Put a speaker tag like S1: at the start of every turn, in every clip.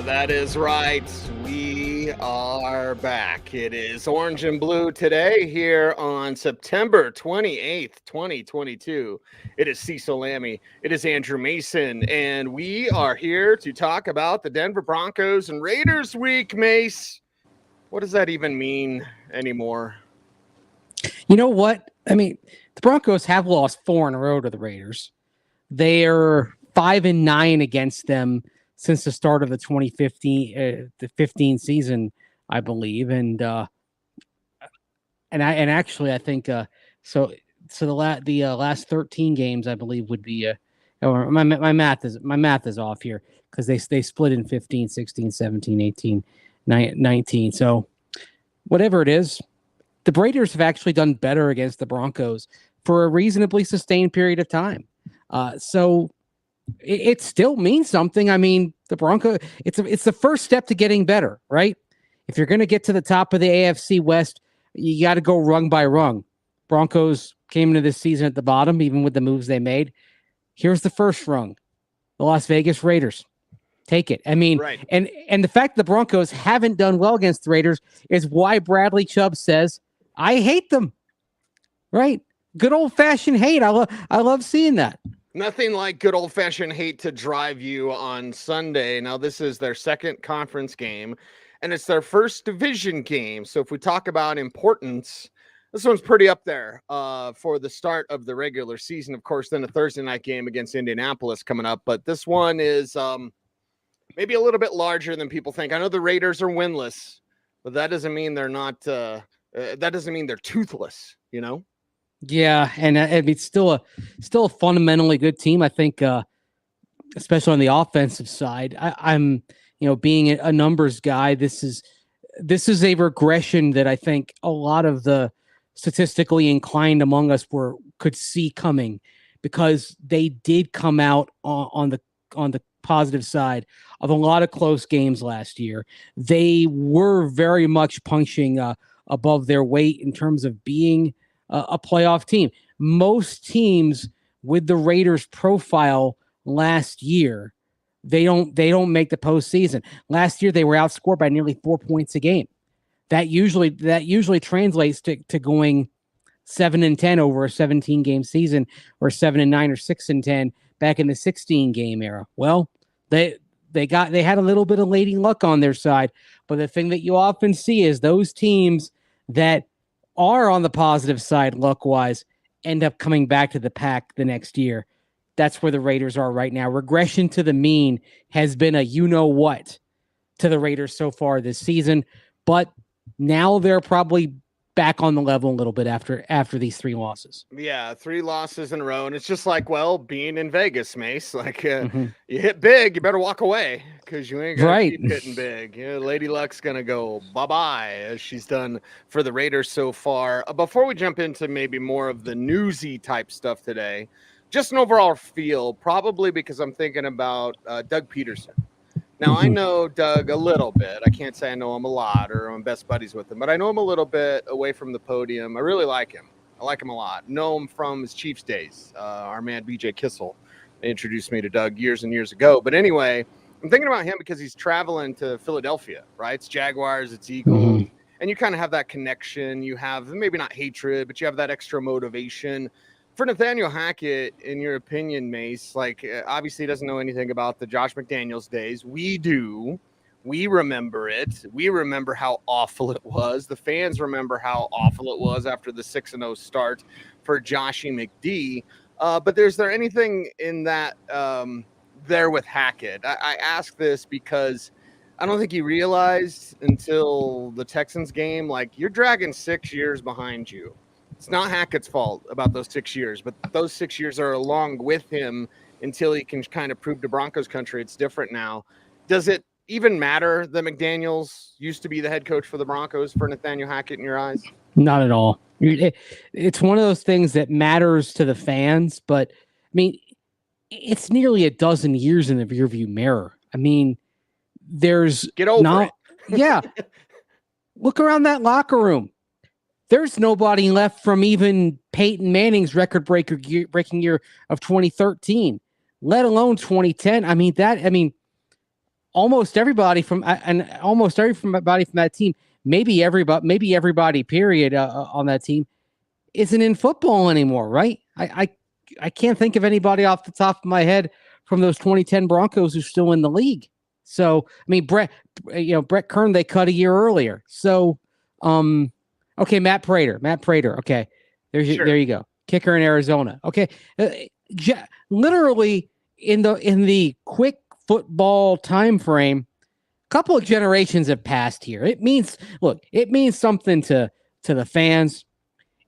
S1: That is right. We are back. It is Orange and Blue today here on September 28th, 2022. It is Cecil Lammey. It is Andrew Mason. And we are here to talk about the Denver Broncos and Raiders week, Mace. What does that even mean anymore?
S2: You know what? I mean, the Broncos have lost 4 in a row to the Raiders. They're 5-9 against them since the start of the 2015 season, I believe, and actually I think so the last 13 games I believe would be or my math is off here because they split in 15, 16, 17, 18, 19. So whatever it is, the Raiders have actually done better against the Broncos for a reasonably sustained period of time. So it still means something. I mean, the Broncos, it's the first step to getting better, right? If you're going to get to the top of the AFC West, you got to go rung by rung. Broncos came into this season at the bottom, even with the moves they made. Here's the first rung, the Las Vegas Raiders. Take it. I mean,
S1: right.
S2: And the fact the Broncos haven't done well against the Raiders is why Bradley Chubb says, I hate them, right? Good old-fashioned hate. I love seeing that.
S1: Nothing like good old-fashioned hate to drive you on Sunday. Now, this is their second conference game, and it's their first division game. So if we talk about importance, this one's pretty up there for the start of the regular season. Of course, then a Thursday night game against Indianapolis coming up. But this one is maybe a little bit larger than people think. I know the Raiders are winless, but that doesn't mean they're not that doesn't mean they're toothless, you know?
S2: Yeah, and it's still a fundamentally good team. I think, especially on the offensive side. I'm being a numbers guy. This is a regression that I think a lot of the statistically inclined among us could see coming, because they did come out on the positive side of a lot of close games last year. They were very much punching above their weight in terms of being a playoff team. Most teams with the Raiders profile last year, they don't make the postseason. Last year they were outscored by nearly 4 points a game. That usually translates to going 7-10 over a 17 game season, or 7-9 or 6-10 back in the 16 game era. Well, they had a little bit of lady luck on their side, but the thing that you often see is those teams that are on the positive side luck-wise end up coming back to the pack the next year. That's where the Raiders are right now. Regression to the mean has been a you-know-what to the Raiders so far this season, but now they're probably back on the level a little bit after these 3 losses.
S1: Yeah, 3 losses in a row, and it's just like, well, being in Vegas, Mace. Like, you hit big, you better walk away, because you ain't gonna keep hitting big. Lady Luck's gonna go bye-bye, as she's done for the Raiders so far. Before we jump into maybe more of the newsy type stuff today, just an overall feel, probably because I'm thinking about Doug Peterson. Now, I know Doug a little bit. I can't say I know him a lot or I'm best buddies with him, but I know him a little bit away from the podium. I really like him. I like him a lot. Know him from his Chiefs days. Our man, BJ Cecil, introduced me to Doug years and years ago. But anyway, I'm thinking about him because he's traveling to Philadelphia, right? It's Jaguars, it's Eagles. And you kind of have that connection. You have maybe not hatred, but you have that extra motivation. For Nathaniel Hackett, in your opinion, Mace, like, obviously he doesn't know anything about the Josh McDaniels days. We do. We remember it. We remember how awful it was. The fans remember how awful it was after the 6-0 start for Joshy McD. But is there anything in that there with Hackett? I ask this because I don't think he realized until the Texans game, like, you're dragging 6 years behind you. It's not Hackett's fault about those 6 years, but those 6 years are along with him until he can kind of prove to Broncos country it's different now. Does it even matter that McDaniels used to be the head coach for the Broncos for Nathaniel Hackett in your eyes?
S2: Not at all. It's one of those things that matters to the fans, but I mean, it's nearly a dozen years in the rearview mirror. I mean,
S1: get over it.
S2: Yeah. Look around that locker room. There's nobody left from even Peyton Manning's record-breaking year of 2013, let alone 2010. I mean, almost everybody from that team, maybe everybody period on that team isn't in football anymore, right? I can't think of anybody off the top of my head from those 2010 Broncos who's still in the league. So, I mean, Brett Kern, they cut a year earlier. So, okay, Matt Prater. Okay, there you go. Kicker in Arizona. Okay, literally in the quick football time frame, a couple of generations have passed here. It means something to the fans.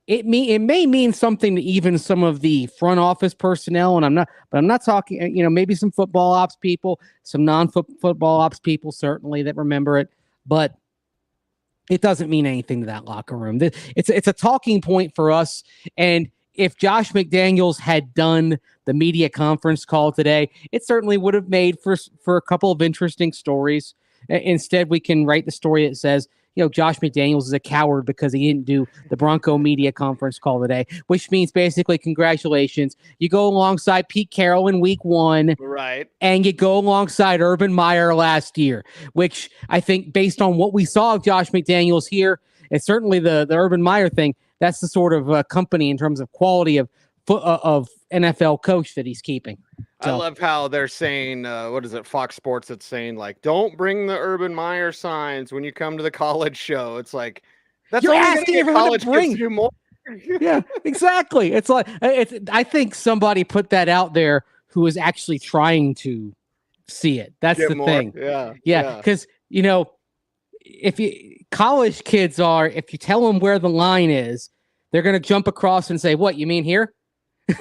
S2: It may mean something to even some of the front office personnel, and I'm not talking, maybe some football ops people, some non-football ops people certainly that remember it, but it doesn't mean anything to that locker room. It's a talking point for us. And if Josh McDaniels had done the media conference call today, it certainly would have made for a couple of interesting stories. Instead, we can write the story that says, Josh McDaniels is a coward because he didn't do the Bronco media conference call today, which means basically congratulations. You go alongside Pete Carroll in week 1.
S1: Right.
S2: And you go alongside Urban Meyer last year, which I think based on what we saw of Josh McDaniels here, and certainly the Urban Meyer thing, that's the sort of company in terms of quality of NFL coach that he's keeping.
S1: So. I love how they're saying, what is it, Fox Sports, it's saying, like, don't bring the Urban Meyer signs when you come to the college show. It's like, that's
S2: you're
S1: only
S2: asking everyone to bring.
S1: You more.
S2: Yeah, exactly. It's like, I think somebody put that out there who is actually trying to see it. That's the thing.
S1: Yeah.
S2: Because, college kids if you tell them where the line is, they're going to jump across and say, what, you mean here?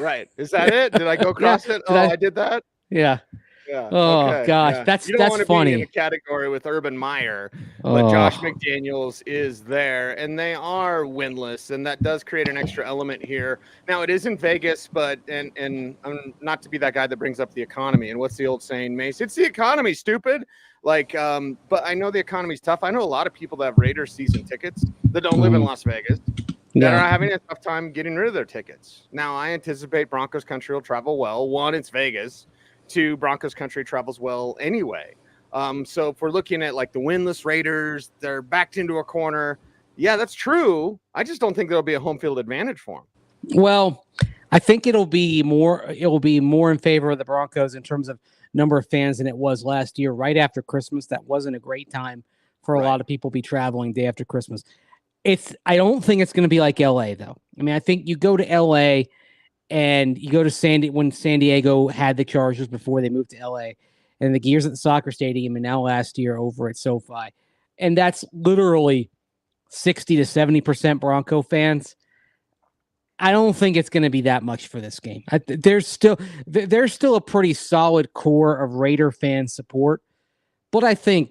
S1: Right. Is that it? Did I go across it? I did that?
S2: Yeah.
S1: Yeah.
S2: Oh,
S1: okay.
S2: gosh.
S1: Yeah.
S2: That's
S1: you don't want to
S2: funny.
S1: be in a category with Urban Meyer, but Josh McDaniels is there, and they are winless, and that does create an extra element here. Now, it is in Vegas, but and I'm not to be that guy that brings up the economy. And what's the old saying, Mace? It's the economy, stupid. Like, but I know the economy's tough. I know a lot of people that have Raiders season tickets that don't live in Las Vegas. That are having a tough time getting rid of their tickets. Now, I anticipate Broncos country will travel well. 1, it's Vegas. 2, Broncos country travels well anyway. So if we're looking at like the winless Raiders, they're backed into a corner. Yeah, that's true. I just don't think there'll be a home field advantage for them.
S2: Well, I think it'll be more in favor of the Broncos in terms of number of fans than it was last year, right after Christmas. That wasn't a great time for a lot of people to be traveling day after Christmas. I don't think it's going to be like LA though. I mean, I think you go to LA and you go to when San Diego had the Chargers before they moved to LA, and the Gears at the soccer stadium, and now last year over at SoFi. And that's literally 60 to 70% Bronco fans. I don't think it's going to be that much for this game. There's still a pretty solid core of Raider fan support, but I think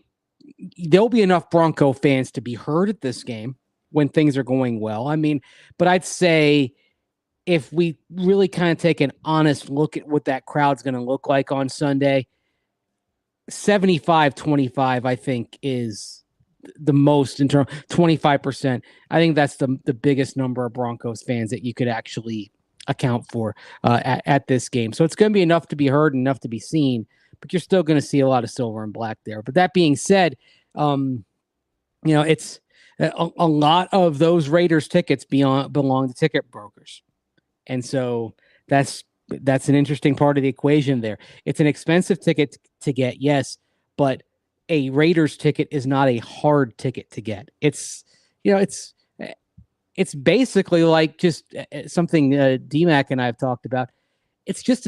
S2: there'll be enough Bronco fans to be heard at this game when things are going well. I mean, but I'd say if we really kind of take an honest look at what that crowd's going to look like on Sunday, 75-25, I think, is the most in terms 25%. I think that's the biggest number of Broncos fans that you could actually account for at this game. So it's going to be enough to be heard, and enough to be seen, but you're still going to see a lot of silver and black there. But that being said, it's a lot of those Raiders tickets belong to ticket brokers. And so that's an interesting part of the equation there. It's an expensive ticket to get, yes, but a Raiders ticket is not a hard ticket to get. It's basically like just something DMAC and I have talked about. It's just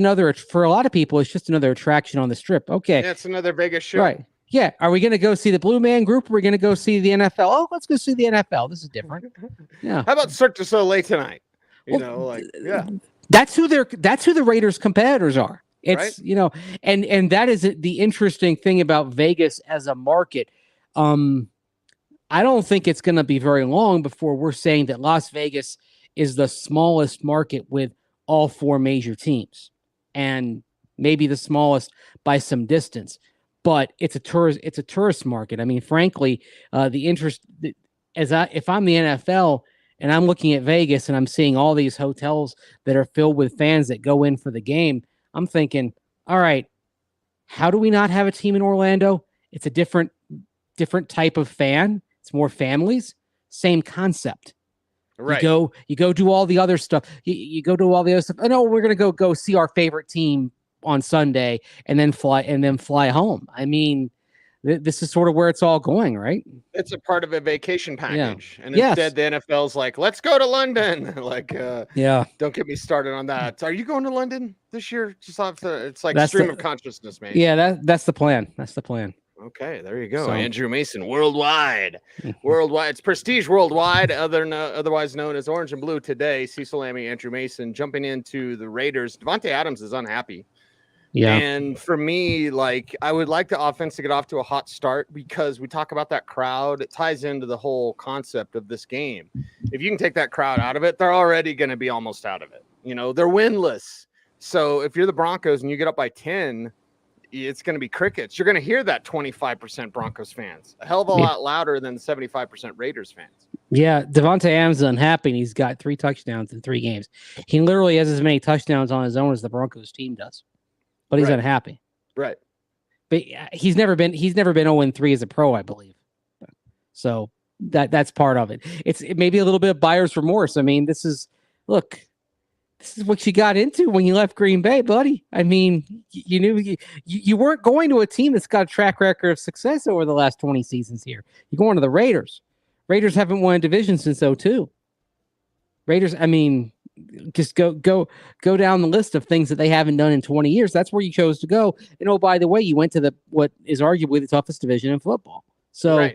S2: for a lot of people, it's just another attraction on the Strip. Okay.
S1: Yeah, it's another Vegas show.
S2: Right. Yeah. Are we going to go see the Blue Man Group? Or are we going to go see the NFL? Oh, let's go see the NFL. This is different. Yeah.
S1: How about Cirque du Soleil tonight?
S2: That's who the Raiders competitors are. It's right? And that is the interesting thing about Vegas as a market. I don't think it's going to be very long before we're saying that Las Vegas is the smallest market with all 4 major teams, and maybe the smallest by some distance. But it's a tourist market. I mean, frankly, the interest if I'm the NFL and I'm looking at Vegas and I'm seeing all these hotels that are filled with fans that go in for the game, I'm thinking, all right, how do we not have a team in Orlando? It's a different type of fan. It's more families. Same concept.
S1: Right.
S2: You go do all the other stuff. You go do all the other stuff. Oh no, we're gonna go see our favorite team on Sunday and then fly home. I mean, this is sort of where it's all going, right?
S1: It's a part of a vacation package. And instead the NFL's like, let's go to London. Like, don't get me started on that. Are you going to London this year? Just off it's like stream of consciousness, man.
S2: Yeah, that's the plan. That's the plan.
S1: Okay, there you go. So, Andrew Mason, worldwide. It's prestige worldwide, otherwise known as Orange and Blue today. Cecil, Lammey, Andrew Mason jumping into the Raiders. Davante Adams is unhappy. Yeah. And for me, like, I would like the offense to get off to a hot start because we talk about that crowd. It ties into the whole concept of this game. If you can take that crowd out of it, they're already going to be almost out of it. You know, they're winless. So if you're the Broncos and you get up by 10, it's going to be crickets. You're going to hear that 25% Broncos fans, a hell of a lot louder than the 75% Raiders fans. Yeah,
S2: Davante Adams is unhappy. He's got 3 touchdowns in 3 games. He literally has as many touchdowns on his own as the Broncos team does, but he's unhappy.
S1: Right.
S2: But he's never been 0-3 as a pro, I believe. So that's part of it. It may be a little bit of buyer's remorse. I mean, this is what you got into when you left Green Bay, buddy. I mean, you knew you weren't going to a team that's got a track record of success over the last 20 seasons here. You're going to the Raiders. Raiders haven't won a division since 2002. Raiders, I mean, just go down the list of things that they haven't done in 20 years. That's where you chose to go. And oh, by the way, you went to what is arguably the toughest division in football. So,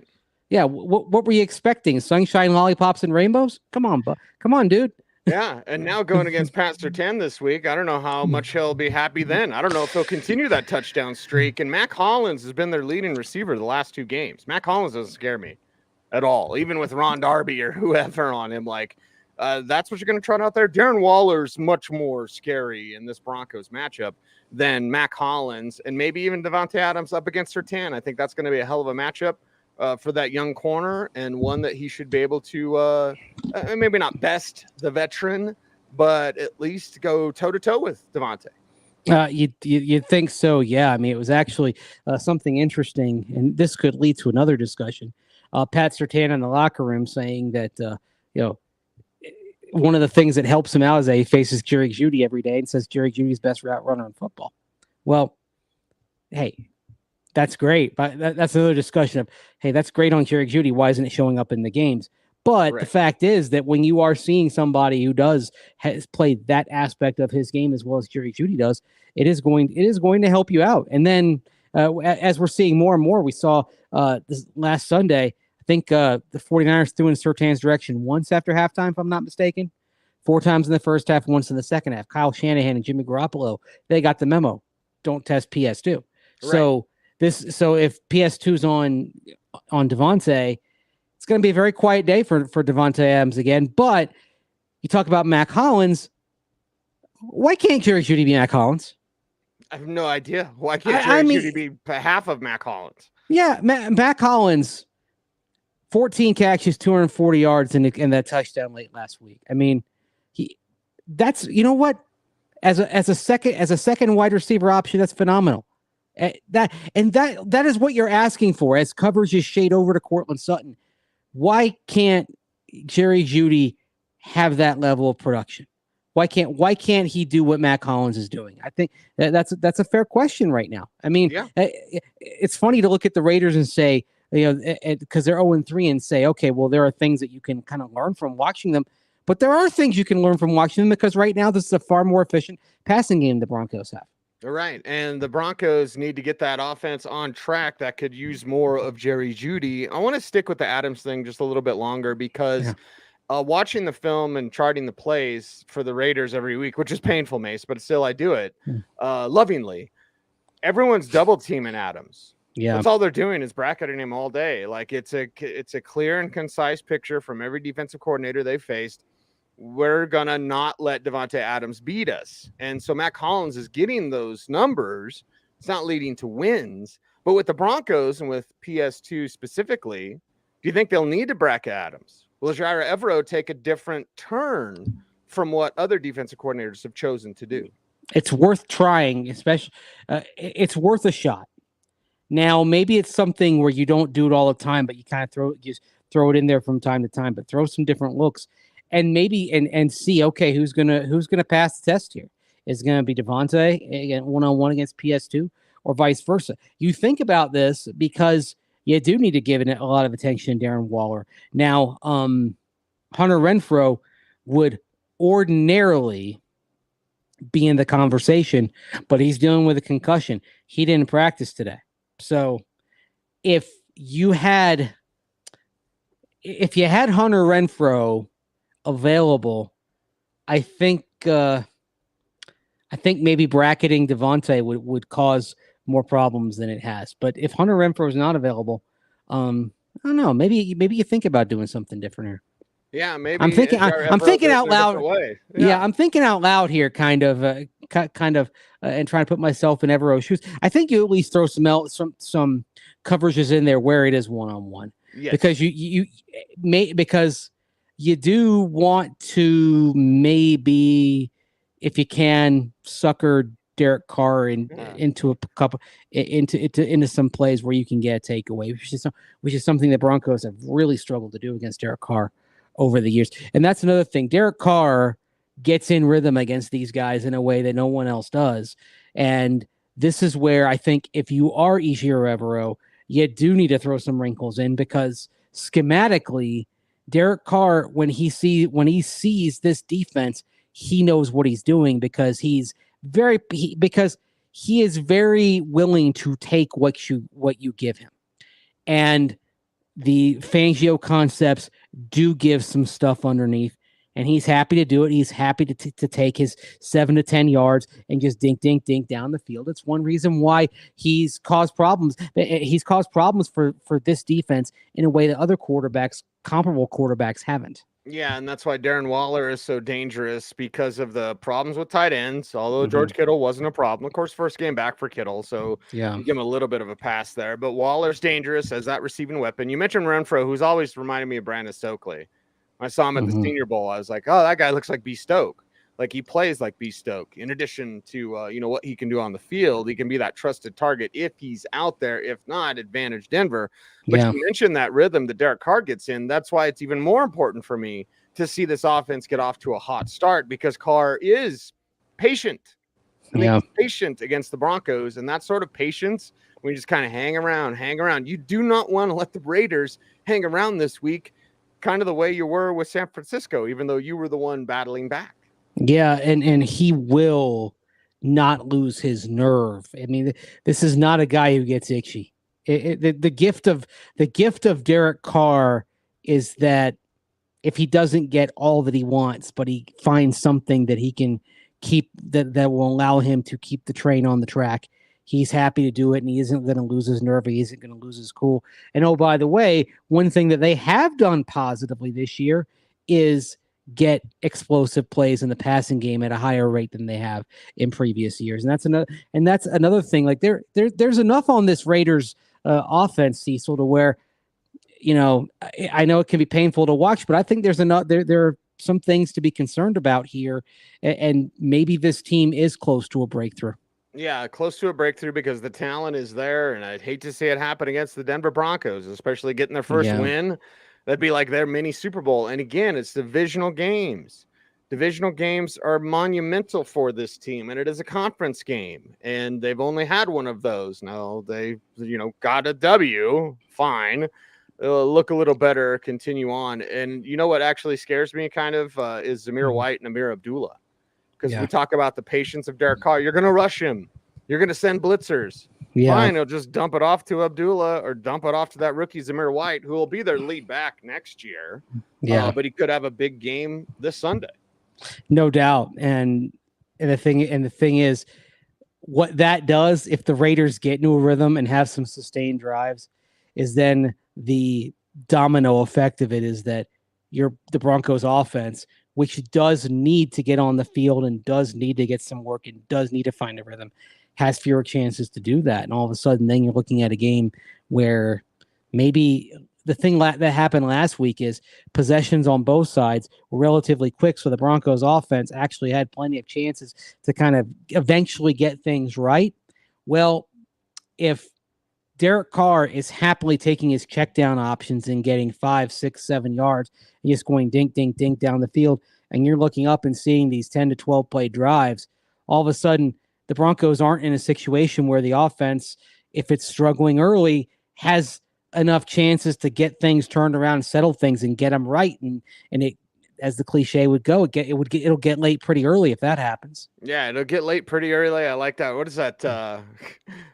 S2: yeah, what were you expecting? Sunshine, lollipops, and rainbows? Come on, dude.
S1: Yeah, and now going against Pat Surtain this week, I don't know how much he'll be happy then. I don't know if he'll continue that touchdown streak. And Mac Hollins has been their leading receiver the last 2 games. Mac Hollins doesn't scare me at all, even with Ron Darby or whoever on him. Like, that's what you're going to trot out there. Darren Waller's much more scary in this Broncos matchup than Mac Hollins and maybe even Davante Adams up against Surtain. I think that's going to be a hell of a matchup. For that young corner, and one that he should be able to maybe not best the veteran, but at least go toe-to-toe with Davante.
S2: You'd think so, yeah. I mean, it was actually something interesting, and this could lead to another discussion. Pat Surtain in the locker room saying that one of the things that helps him out is that he faces Jerry Jeudy every day and says Jerry Judy's best route runner in football. Well, hey, that's great, but that's another discussion of, hey, that's great on Jerry Jeudy. Why isn't it showing up in the games? But the fact is that when you are seeing somebody who has played that aspect of his game as well as Jerry Jeudy does, it is going to help you out. And then as we're seeing more and more, we saw this last Sunday, I think the 49ers threw in Surtain's direction once after halftime, if I'm not mistaken, 4 times in the first half, once in the second half. Kyle Shanahan and Jimmy Garoppolo, they got the memo. Don't test PS2. Right. So if PS2's on Davante, it's going to be a very quiet day for Davante Adams again. But you talk about Mac Hollins. Why can't Jerry Jeudy be Mac Hollins?
S1: I have no idea. Why can't Jerry Jeudy be half of Mac Hollins?
S2: Yeah, Mac Hollins, 14 catches, 240 yards, and that touchdown late last week. I mean, that's, you know what? As a second wide receiver option, that's phenomenal. That is what you're asking for as coverage is shade over to Cortland Sutton. Why can't Jerry Jeudy have that level of production? Why can't he do what Mac Hollins is doing? I think that's a fair question right now. I mean, it's funny to look at the Raiders and say, because they're 0-3 and say, okay, well, there are things that you can kind of learn from watching them, but there are things you can learn from watching them because right now this is a far more efficient passing game the Broncos have.
S1: Right, and the Broncos need to get that offense on track that could use more of Jerry Jeudy. I want to stick with the Adams thing just a little bit longer because watching the film and charting the plays for the Raiders every week, which is painful, Mace, but still I do it lovingly. Everyone's double teaming Adams. Yeah, that's all they're doing is bracketing him all day. Like it's a clear and concise picture from every defensive coordinator they faced. We're going to not let Davante Adams beat us. And so Mac Hollins is getting those numbers. It's not leading to wins. But with the Broncos and with PS2 specifically, do you think they'll need to bracket Adams? Will Jair Evero take a different turn from what other defensive coordinators have chosen to do?
S2: It's worth trying, especially it's worth a shot. Now, maybe it's something where you don't do it all the time, but you kind of throw it in there from time to time, but throw some different looks and maybe and see, okay, who's gonna pass the test here? Is it gonna be Devontae again 1-on-1 against PS2 or vice versa? You think about this because you do need to give it a lot of attention to Darren Waller. Now, Hunter Renfrow would ordinarily be in the conversation, but he's dealing with a concussion. He didn't practice today. So if you had Hunter Renfrow available, I think maybe bracketing Devontae would cause more problems than it has. But if Hunter Renfrow is not available, I don't know. Maybe you think about doing something different here.
S1: Yeah, maybe
S2: I'm thinking out loud. Yeah, I'm thinking out loud here, kind of, and trying to put myself in Evero's shoes. I think you at least throw some coverages in there where it is 1-on-1, because because you do want to maybe, if you can, sucker Derek Carr into a couple into some plays where you can get a takeaway, which is something the Broncos have really struggled to do against Derek Carr over the years. And that's another thing. Derek Carr gets in rhythm against these guys in a way that no one else does. And this is where I think if you are Ejiro Evero, you do need to throw some wrinkles in, because schematically, Derek Carr, when he sees this defense, he knows what he's doing, because he is very willing to take what you give him. And the Fangio concepts do give some stuff underneath, and he's happy to do it. He's happy to take his 7 to 10 yards and just dink down the field. It's one reason why he's caused problems. He's caused problems for this defense in a way that other comparable quarterbacks haven't.
S1: Yeah, and that's why Darren Waller is so dangerous, because of the problems with tight ends, although George Kittle wasn't a problem. Of course, first game back for Kittle, so you give him a little bit of a pass there. But Waller's dangerous as that receiving weapon. You mentioned Renfrow, who's always reminded me of Brandon Stokely. When I saw him at the Senior Bowl, I was like, oh, that guy looks like B. Stoke. Like, he plays like B. Stoke. In addition to, what he can do on the field, he can be that trusted target if he's out there. If not, advantage Denver. But you mentioned that rhythm that Derek Carr gets in. That's why it's even more important for me to see this offense get off to a hot start, because Carr is patient. He's patient against the Broncos, and that sort of patience, when you just kind of hang around. You do not want to let the Raiders hang around this week, kind of the way you were with San Francisco, even though you were the one battling back. Yeah, and he will not lose his nerve. I mean, this is not a guy who gets itchy. The gift of Derek Carr is that if he doesn't get all that he wants, but he finds something that he can keep, that will allow him to keep the train on the track, he's happy to do it, and he isn't going to lose his nerve. He isn't going to lose his cool. And oh, by the way, one thing that they have done positively this year is get explosive plays in the passing game at a higher rate than they have in previous years. And that's another thing. Like there's enough on this Raiders offense, Cecil, to where, I know it can be painful to watch, but I think there are some things to be concerned about here, and maybe this team is close to a breakthrough. Yeah, close to a breakthrough, because the talent is there, and I'd hate to see it happen against the Denver Broncos, especially getting their first win. That'd be like their mini Super Bowl. And again, it's divisional games. Divisional games are monumental for this team, and it is a conference game, and they've only had one of those. Now they, got a W, fine. Look a little better, continue on. And you know what actually scares me kind of is Zamir White and Amir Abdullah. Because we talk about the patience of Derek Carr. You're going to rush him. You're going to send blitzers. Fine, he'll just dump it off to Abdullah, or dump it off to that rookie Zamir White, who will be their lead back next year. But he could have a big game this Sunday. No doubt. And the thing is, what that does, if the Raiders get into a rhythm and have some sustained drives, is then the domino effect of it is that the Broncos offense, which does need to get on the field and does need to get some work and does need to find a rhythm, has fewer chances to do that. And all of a sudden, then you're looking at a game where maybe the thing that happened last week is possessions on both sides were relatively quick. So the Broncos offense actually had plenty of chances to kind of eventually get things right. Well, if
S2: Derek Carr is happily taking his check down options and getting 5, 6, 7 yards and just going dink, dink, dink down the field. And you're looking up and seeing these 10 to 12 play drives. All of a sudden, the Broncos aren't in a situation where the offense, if it's struggling early, has enough chances to get things turned around and settle things and get them right. And it, as the cliche would go, it'll get late pretty early if that happens.
S1: Yeah, it'll get late pretty early. I like that. What is that?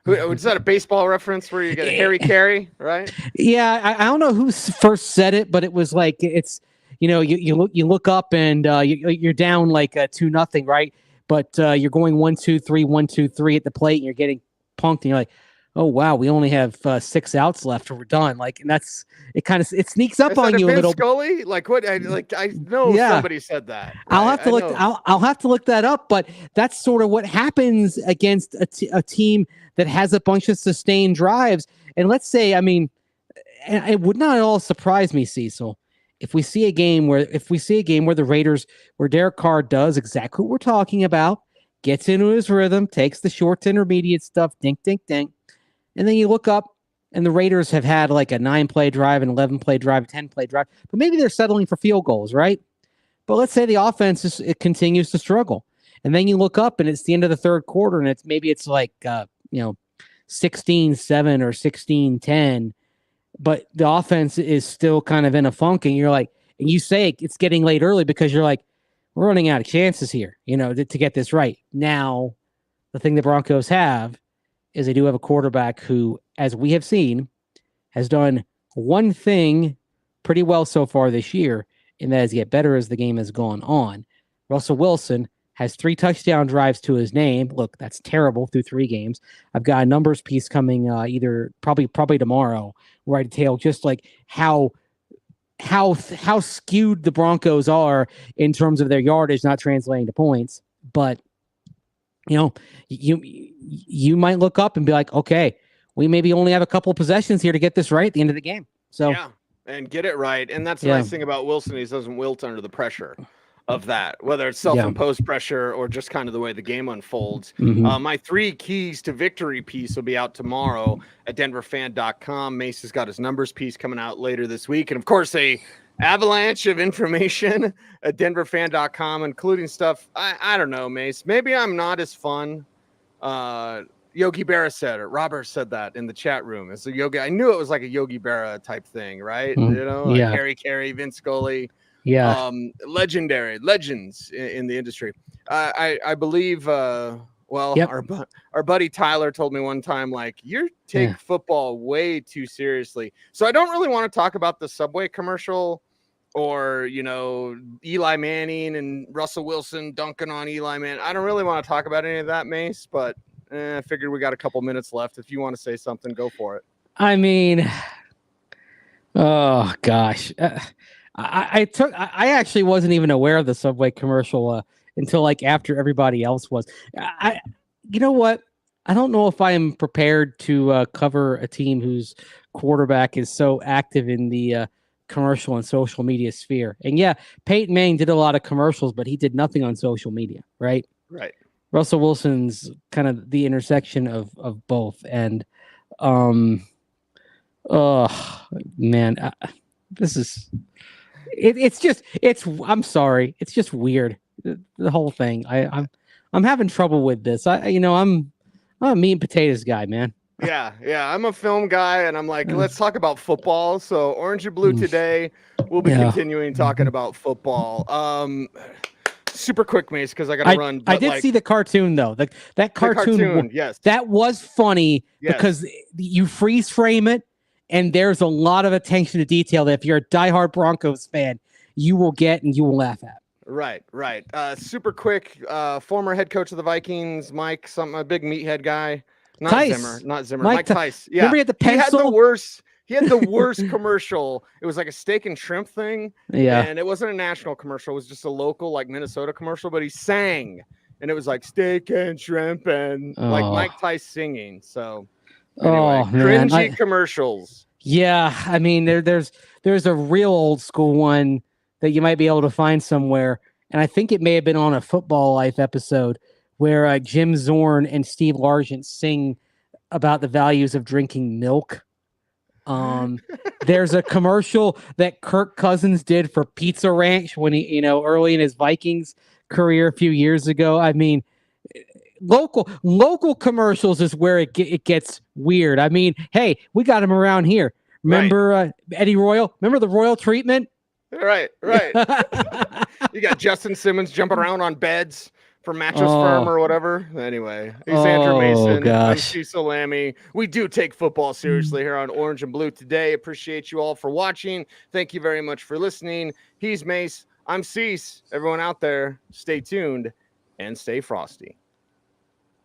S1: Is that a baseball reference where you get Harry Carey, right?
S2: Yeah, I don't know who first said it, but it was like it's you look up and you're down like 2-0, right? But you're going 1-2-3, 1-2-3 at the plate, and you're getting punked, and you're like, oh wow, we only have 6 outs left, or we're done. Like, and that's it. It sneaks up on you a little.
S1: Scully, like what? I know somebody said that. Right?
S2: I'll have to look. I'll have to look that up. But that's sort of what happens against a team that has a bunch of sustained drives. And let's say, I mean, it would not at all surprise me, Cecil, if we see a game where the Raiders, where Derek Carr does exactly what we're talking about, gets into his rhythm, takes the short to intermediate stuff, dink, dink, dink. And then you look up, and the Raiders have had like a 9-play drive, an 11-play drive, a 10-play drive, but maybe they're settling for field goals, right? But let's say the offense continues to struggle, and then you look up, and it's the end of the third quarter, and it's like 16-7 or 16-10, but the offense is still kind of in a funk, and you're like, and you say it's getting late early because you're like, we're running out of chances here, to get this right. Now, the thing the Broncos have is they do have a quarterback who, as we have seen, has done one thing pretty well so far this year, and that is get better as the game has gone on. Russell Wilson has 3 touchdown drives to his name. Look, that's terrible through 3 games. I've got a numbers piece coming either probably tomorrow, where I detail just like how skewed the Broncos are in terms of their yardage not translating to points. But you might look up and be like, okay, we maybe only have a couple of possessions here to get this right at the end of the game. So
S1: yeah, and get it right. And that's the nice thing about Wilson. He doesn't wilt under the pressure of that, whether it's self-imposed pressure or just kind of the way the game unfolds.
S2: Mm-hmm.
S1: My 3 keys to victory piece will be out tomorrow at denverfan.com. Mace has got his numbers piece coming out later this week. And of course, a avalanche of information at denverfan.com, including stuff. I don't know, Mace. Maybe I'm not as fun. Yogi Berra said it. Robert said that in the chat room. It's a Yogi. I knew it was like a Yogi Berra type thing, right?
S2: Mm-hmm.
S1: Like Harry Carey, Vince Scully.
S2: Yeah.
S1: Legends in the industry. I believe, our buddy Tyler told me one time, like, you take football way too seriously. So I don't really want to talk about the Subway commercial or, Eli Manning and Russell Wilson dunking on Eli Manning. I don't really want to talk about any of that, Mace, but I figured we got a couple minutes left. If you want to say something, go for it.
S2: I mean, oh gosh. I actually wasn't even aware of the Subway commercial until like after everybody else was. You know what? I don't know if I am prepared to cover a team whose quarterback is so active in the commercial and social media sphere. And yeah, Peyton Manning did a lot of commercials, but he did nothing on social media, right?
S1: Right.
S2: Russell Wilson's kind of the intersection of both. And, man, this is... I'm sorry. It's just weird. The whole thing. I'm having trouble with this. I'm a meat and potatoes guy, man.
S1: Yeah. I'm a film guy, and I'm like, let's talk about football. So Orange and Blue today. We'll be continuing talking about football. Super quick, Mace, because I got to run.
S2: I did see the cartoon though. That cartoon,
S1: yes,
S2: that was funny because you freeze frame it. And there's a lot of attention to detail that if you're a diehard Broncos fan, you will get and you will laugh at.
S1: Right. Super quick. Former head coach of the Vikings, Mike, a big meathead guy. Not Zimmer. Mike Tice. Yeah.
S2: Remember he had the pencil?
S1: He had the worst commercial. It was like a steak and shrimp thing.
S2: Yeah.
S1: And it wasn't a national commercial. It was just a local, like Minnesota commercial. But he sang, and it was like steak and shrimp and like Mike Tice singing. So. Anyway, cringy commercials.
S2: Yeah, I mean, there's a real old school one that you might be able to find somewhere, and I think it may have been on a Football Life episode where Jim Zorn and Steve Largent sing about the values of drinking milk. There's a commercial that Kirk Cousins did for Pizza Ranch when he, early in his Vikings career a few years ago. I mean, local commercials is where it gets weird. I mean, hey, we got him around here. Remember Eddie Royal? Remember the Royal treatment?
S1: Right. You got Justin Simmons jumping around on beds for Mattress Firm or whatever. Anyway, he's Andrew Mason.
S2: Gosh.
S1: I'm Cecil Lammey. We do take football seriously here on Orange and Blue today. Appreciate you all for watching. Thank you very much for listening. He's Mace. I'm Cease. Everyone out there, stay tuned and stay frosty.